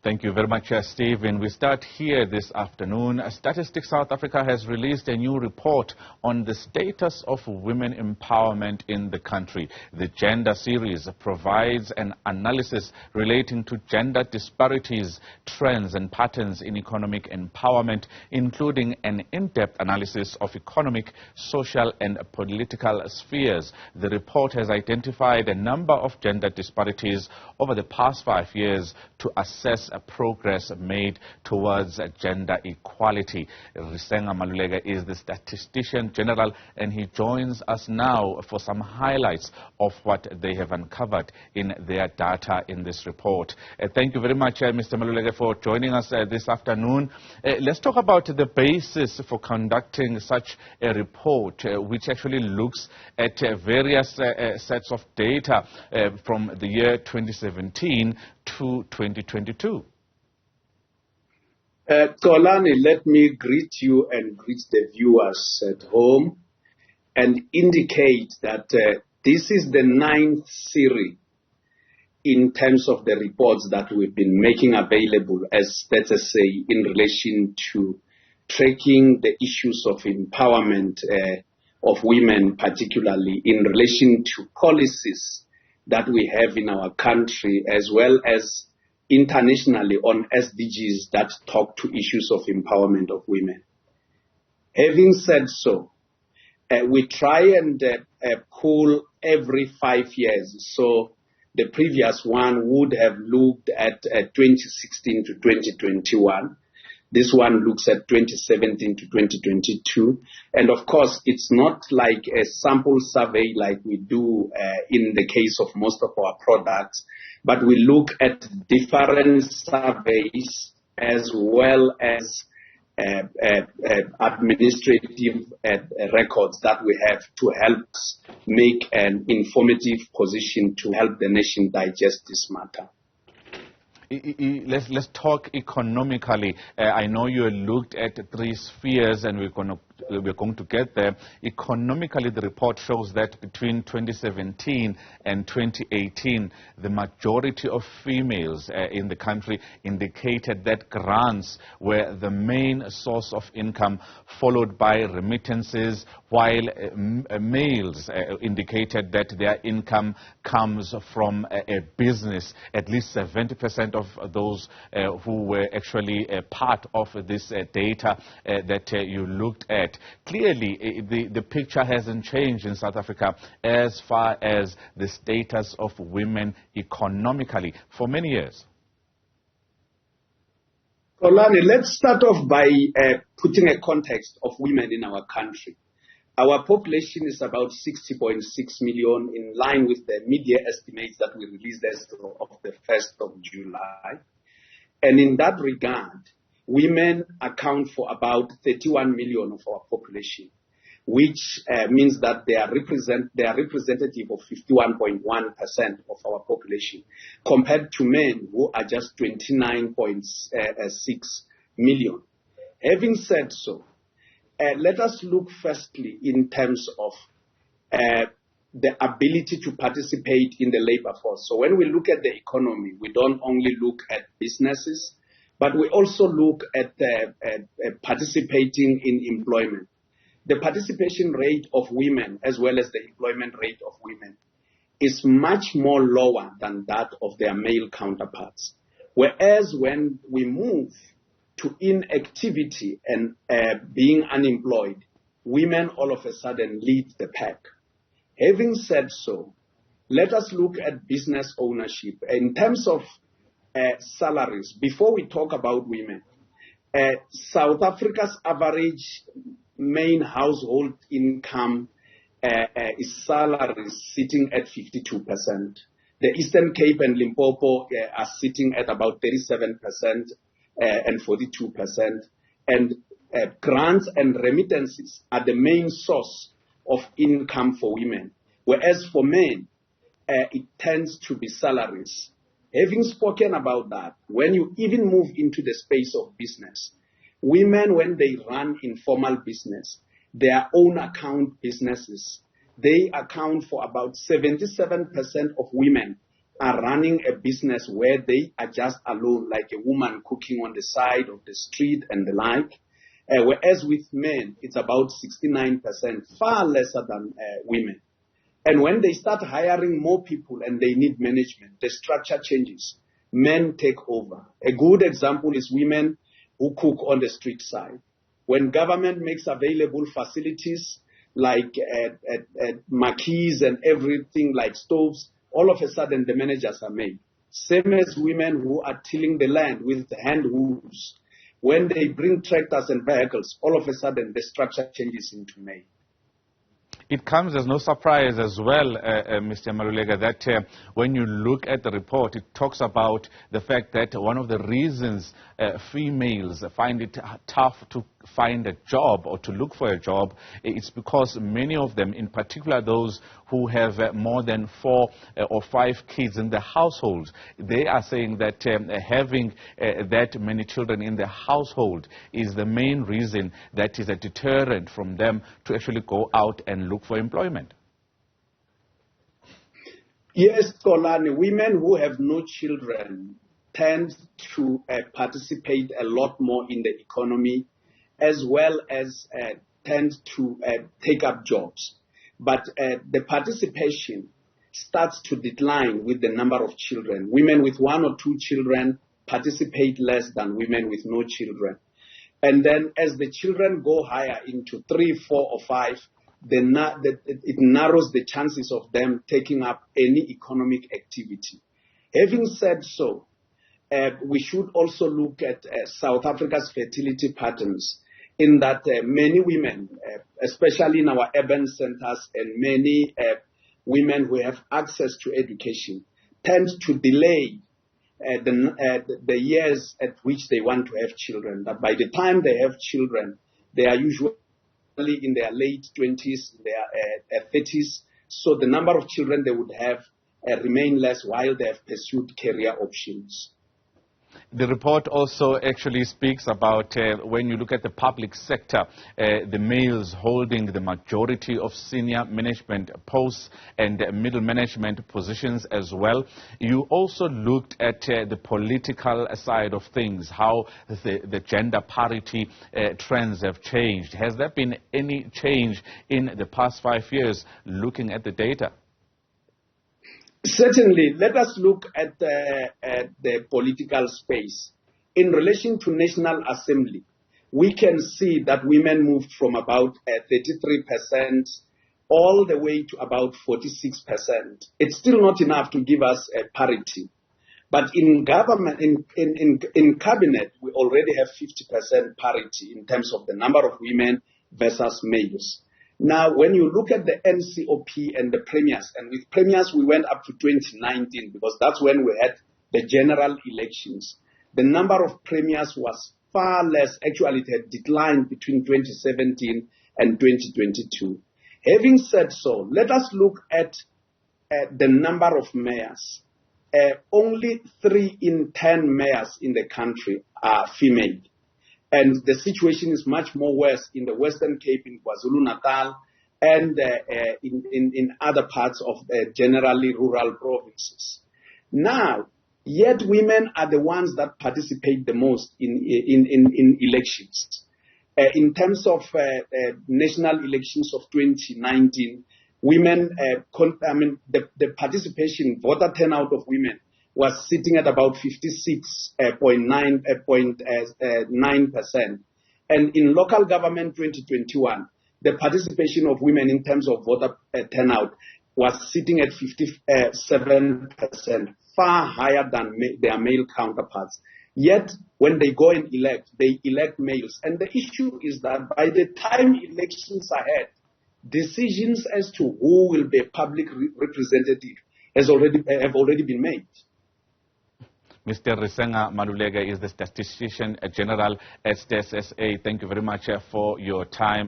Thank you very much, Stephen. We start here this afternoon. Statistics South Africa has released a new report on the status of women empowerment in the country. The Gender Series provides an analysis relating to gender disparities, trends and patterns in economic empowerment, including an in-depth analysis of economic, social and political spheres. The report has identified a number of gender disparities over the past 5 years to assess progress made towards gender equality. Risenga Maluleke is the Statistician-General, and he joins us now for some highlights of what they have uncovered in their data in this report. Thank you very much, Mr. Maluleke, for joining us this afternoon. Let's talk about the basis for conducting such a report, which actually looks at various sets of data from the year 2017 to 2022. Kolani, let me greet you and greet the viewers at home and indicate that this is the 9th series in terms of the reports that we've been making available as StatsSA in relation to tracking the issues of empowerment of women, particularly in relation to policies that we have in our country, as well as internationally on SDGs that talk to issues of empowerment of women. Having said so, we try and pull every 5 years. So the previous one would have looked at 2016 to 2021. This one looks at 2017 to 2022. And of course, it's not like a sample survey like we do in the case of most of our products, but we look at different surveys as well as administrative records that we have to help make an informative position to help the nation digest this matter. Let's talk economically. I know you looked at 3 spheres, and we're going to get there. Economically, the report shows that between 2017 and 2018, the majority of females in the country indicated that grants were the main source of income, followed by remittances, while males indicated that their income comes from a business. At least 70% of those who were actually part of this data that you looked at. Clearly, the picture hasn't changed in South Africa as far as the status of women economically for many years. Kolani, let's start off by putting a context of women in our country. Our population is about 60.6 million, in line with the media estimates that we released as of the 1st of July. And in that regard, women account for about 31 million of our population, which means that they are representative of 51.1% of our population, compared to men who are just 29.6 million. Having said so, let us look firstly in terms of the ability to participate in the labor force. So when we look at the economy, we don't only look at businesses, but we also look at participating in employment. The participation rate of women, as well as the employment rate of women, is much more lower than that of their male counterparts. Whereas when we move to inactivity and being unemployed, women all of a sudden lead the pack. Having said so, let us look at business ownership. In terms of salaries, before we talk about women, South Africa's average main household income is salaries sitting at 52%. The Eastern Cape and Limpopo are sitting at about 37% and 42%. And grants and remittances are the main source of income for women, whereas for men, it tends to be salaries. Having spoken about that, when you even move into the space of business, women, when they run informal business, their own account businesses, they account for about 77% of women are running a business where they are just alone, like a woman cooking on the side of the street and the like. Whereas with men, it's about 69%, far lesser than women. And when they start hiring more people and they need management, the structure changes. Men take over. A good example is women who cook on the street side. When government makes available facilities like marquees and everything like stoves, all of a sudden the managers are made. Same as women who are tilling the land with hand hoes. When they bring tractors and vehicles, all of a sudden the structure changes into men. It comes as no surprise as well, Mr. Maluleke, that when you look at the report, it talks about the fact that one of the reasons females find it tough to find a job or to look for a job, it's because many of them, in particular those who have more than 4 or 5 kids in the household, they are saying that having that many children in the household is the main reason that is a deterrent from them to actually go out and look for employment. Yes, Kolani, women who have no children tend to participate a lot more in the economy, as well as tend to take up jobs. But the participation starts to decline with the number of children. Women with 1 or 2 children participate less than women with no children. And then as the children go higher into 3, 4, or 5, it narrows the chances of them taking up any economic activity. Having said so, we should also look at South Africa's fertility patterns, in that many women, especially in our urban centers, and many women who have access to education, tend to delay the years at which they want to have children. That by the time they have children, they are usually in their late 20s, their 30s. So the number of children they would have remain less while they have pursued career options. The report also actually speaks about when you look at the public sector, the males holding the majority of senior management posts and middle management positions as well. You also looked at the political side of things, how the gender parity trends have changed. Has there been any change in the past 5 years looking at the data? Certainly. Let us look at the political space. In relation to National Assembly, we can see that women moved from about 33% all the way to about 46%. It's still not enough to give us parity. But in government, in cabinet, we already have 50% parity in terms of the number of women versus males. Now, when you look at the NCOP and the premiers, and with premiers we went up to 2019 because that's when we had the general elections, the number of premiers was far less. Actually, it had declined between 2017 and 2022. Having said so, let us look at the number of mayors. Only 3 in 10 mayors in the country are female. And the situation is much more worse in the Western Cape, in KwaZulu-Natal, and in other parts of generally rural provinces. Now, yet women are the ones that participate the most in elections. In terms of national elections of 2019, women, the participation, voter turnout of women was sitting at about 56.9%. And in local government 2021, the participation of women in terms of voter turnout was sitting at 57%, far higher than their male counterparts. Yet, when they go and elect, they elect males. And the issue is that by the time elections are ahead, decisions as to who will be a public representative have already been made. Mr. Risenga Maluleke is the Statistician-General at StatsSA. Thank you very much for your time.